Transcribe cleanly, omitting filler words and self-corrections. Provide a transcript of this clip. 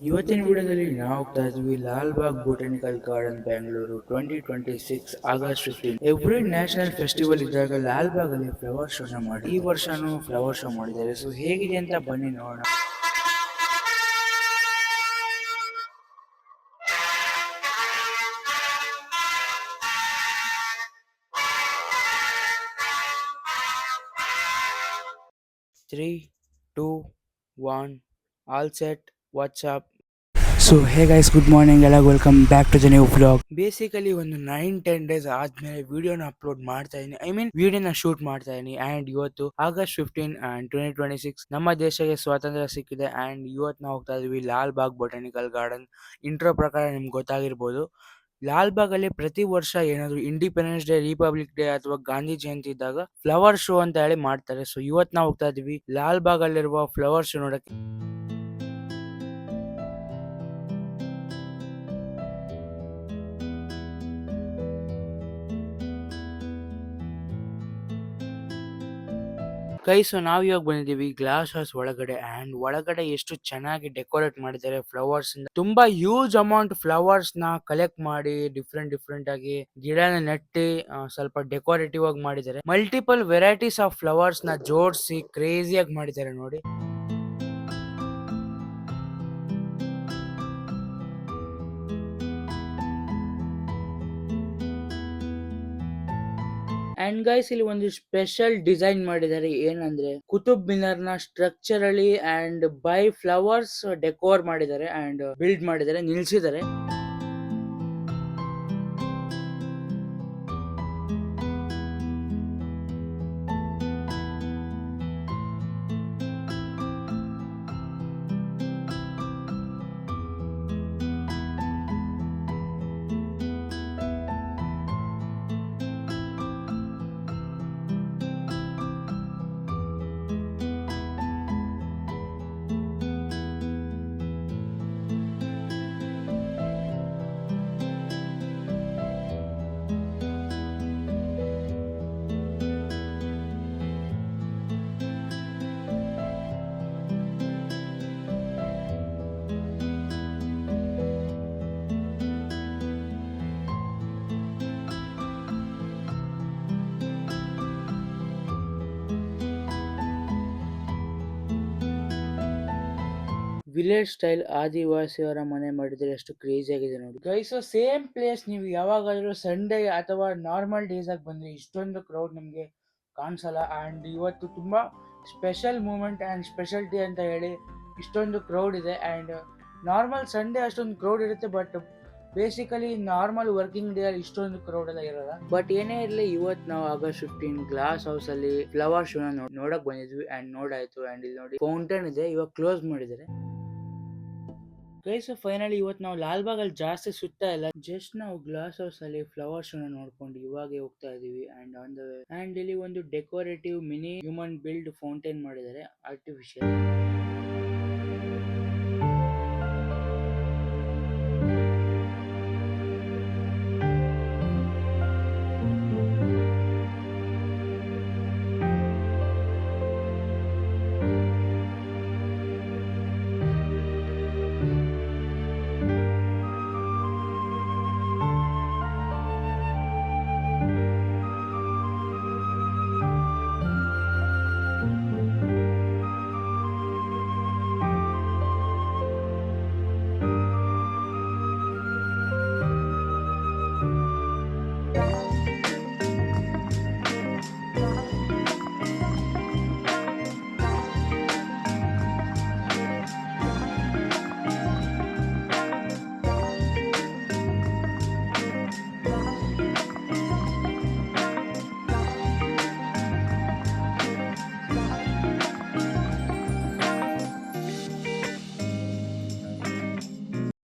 ಇವತ್ತಿನ ವಿಡಿಯೋದಲ್ಲಿ ನಾವು ಹೋಗ್ತಾ ಇದ್ವಿ Lalbagh botanical garden Bengaluru 2026 August 15. Every national festival ಇದ್ದಾಗ ಲಾಲ್ಬಾಗ್ ಅಲ್ಲಿ ಫ್ಲವರ್ ಶೋನ ಮಾಡಿ ಈ ವರ್ಷನೂ ಫ್ಲವರ್ ಶೋ ಮಾಡಿದ್ದಾರೆ. ಸೊ ಹೇಗಿದೆ ಅಂತ ಬನ್ನಿ ನೋಡೋಣ. 3, 2, 1, all set. What's up? So hey guys, good morning ಎಲ್ಲ, welcome back to the new vlog. Basically ಒಂದು 9-10 ಡೇಸ್ ಆದ್ಮೇಲೆ ವಿಡಿಯೋನ ಅಪ್ಲೋಡ್ ಮಾಡ್ತಾ ಇದೀನಿ. ಐ ಮೀನ್ ವಿಡಿಯೋನ ಶೂಟ್ ಮಾಡ್ತಾ ಇದೀನಿ. ಅಂಡ್ ಇವತ್ತು ಆಗಸ್ಟ್ 15 ಅಂಡ್ 2026 ನಮ್ಮ ದೇಶಕ್ಕೆ ಸ್ವಾತಂತ್ರ್ಯ ಸಿಕ್ಕಿದೆ. ಅಂಡ್ ಇವತ್ತು ನಾವು ಹೋಗ್ತಾ ಇದೀವಿ Lal Bagh botanical garden. Intro ಪ್ರಕಾರ ನಿಮ್ಗೆ ಗೊತ್ತಾಗಿರ್ಬೋದು, ಲಾಲ್ ಬಾಗ್ ಅಲ್ಲಿ ಪ್ರತಿ ವರ್ಷ ಏನಾದ್ರು ಇಂಡಿಪೆಂಡೆನ್ಸ್ ಡೇ, ರಿಪಬ್ಲಿಕ್ ಡೇ ಅಥವಾ ಗಾಂಧಿ ಜಯಂತಿ ಇದ್ದಾಗ ಫ್ಲವರ್ ಶೋ ಅಂತ ಹೇಳಿ ಮಾಡ್ತಾರೆ. ಸೊ ಇವತ್ತು ನಾವು ಹೋಗ್ತಾ ಇದೀವಿ ಲಾಲ್ ಬಾಗ್ ಅಲ್ಲಿರುವ ಫ್ಲವರ್ ಶೋ ನೋಡಕ್ಕೆ. ಸೊ ನಾವ್ ಇವಾಗ ಬಂದಿದೀವಿ ಗ್ಲಾಸ್ ಹೌಸ್ ಒಳಗಡೆ. ಅಂಡ್ ಒಳಗಡೆ ಎಷ್ಟು ಚೆನ್ನಾಗಿ ಡೆಕೋರೇಟ್ ಮಾಡಿದ್ದಾರೆ ಫ್ಲವರ್ಸ್ ಇಂದ. ತುಂಬಾ ಹ್ಯೂಜ್ ಅಮೌಂಟ್ ಫ್ಲವರ್ಸ್ ನ ಕಲೆಕ್ಟ್ ಮಾಡಿ ಡಿಫ್ರೆಂಟ್ ಆಗಿ ಗಿಡನ ನೆಟ್ಟಿ ಸ್ವಲ್ಪ ಡೆಕೋರೇಟಿವ್ ಆಗಿ ಮಾಡಿದ್ದಾರೆ. ಮಲ್ಟಿಪಲ್ ವೆರೈಟೀಸ್ ಆಫ್ ಫ್ಲವರ್ಸ್ ನ ಜೋಡಿಸಿ ಕ್ರೇಜಿ ಆಗಿ ಮಾಡಿದ್ದಾರೆ ನೋಡಿ. ಅಂಡ್ ಗೈಸ್, ಇಲ್ಲಿ ಒಂದು ಸ್ಪೆಷಲ್ ಡಿಸೈನ್ ಮಾಡಿದ್ದಾರೆ. ಏನಂದ್ರೆ ಕುತುಬ್ ಮಿನಾರ್ ನ structurally and by flowers decor ಮಾಡಿದ್ದಾರೆ ಅಂಡ್ ಬಿಲ್ಡ್ ಮಾಡಿದ್ದಾರೆ, ನಿಲ್ಸಿದ್ದಾರೆ. ವಿಲೇಜ್ ಸ್ಟೈಲ್ ಆದಿವಾಸಿಯವರ ಮನೆ ಮಾಡಿದ್ರೆ ಎಷ್ಟು ಕ್ರೇಜಿ ಆಗಿದೆ ನೋಡಿ ಗೈಸ್. ಸೇಮ್ ಪ್ಲೇಸ್ ನೀವು ಯಾವಾಗಾದ್ರೂ ಸಂಡೇ ಅಥವಾ ನಾರ್ಮಲ್ ಡೇಸ್ ಆಗಿ ಬಂದ್ರೆ ಇಷ್ಟೊಂದು ಕ್ರೌಡ್ ನಿಮ್ಗೆ ಕಾಣಿಸಲ್ಲ. ಅಂಡ್ ಇವತ್ತು ತುಂಬಾ special moment and special day ಅಂತ ಹೇಳಿ ಇಷ್ಟೊಂದು ಕ್ರೌಡ್ ಇದೆ. ಅಂಡ್ ನಾರ್ಮಲ್ ಸಂಡೇ ಅಷ್ಟೊಂದು ಕ್ರೌಡ್ ಇರುತ್ತೆ, but basically normal working day ಅಲ್ಲಿ ಇಷ್ಟೊಂದು ಕ್ರೌಡ್ ಎಲ್ಲ ಇರಲ್ಲ. ಬಟ್ ಏನೇ ಇರಲಿ, ಇವತ್ತು ನಾವು ಆಗಸ್ಟ್ 15 ಗ್ಲಾಸ್ ಹೌಸ್ ಅಲ್ಲಿ ಫ್ಲವರ್ ಶೋ ನೋಡಕ್ ಬಂದಿದ್ವಿ. ಅಂಡ್ ನೋಡಾಯ್ತು. ಅಂಡ್ ಇಲ್ಲಿ ನೋಡಿ ಫೌಂಟೇನ್ ಇದೆ, ಇವಾಗ ಕ್ಲೋಸ್ ಮಾಡಿದ್ದಾರೆ. ಗೈಸ್ ಫೈನಲಿ ಇವತ್ತು ನಾವು ಲಾಲ್ಬಾಗ್ ಅಲ್ಲಿ ಜಾಸ್ತಿ ಸುತ್ತಾ ಇಲ್ಲ, ಜಸ್ಟ್ ನಾವು ಗ್ಲಾಸ್ ಹೌಸ್ ಅಲ್ಲಿ ಫ್ಲವರ್ಸ್ ನೋಡ್ಕೊಂಡು ಇವಾಗೆ ಹೋಗ್ತಾ ಇದೀವಿ. And on the way and ಇಲ್ಲಿ ಒಂದು decorative mini human build fountain ಮಾಡಿದ್ದಾರೆ, ಆರ್ಟಿಫಿಷಿಯಲ್.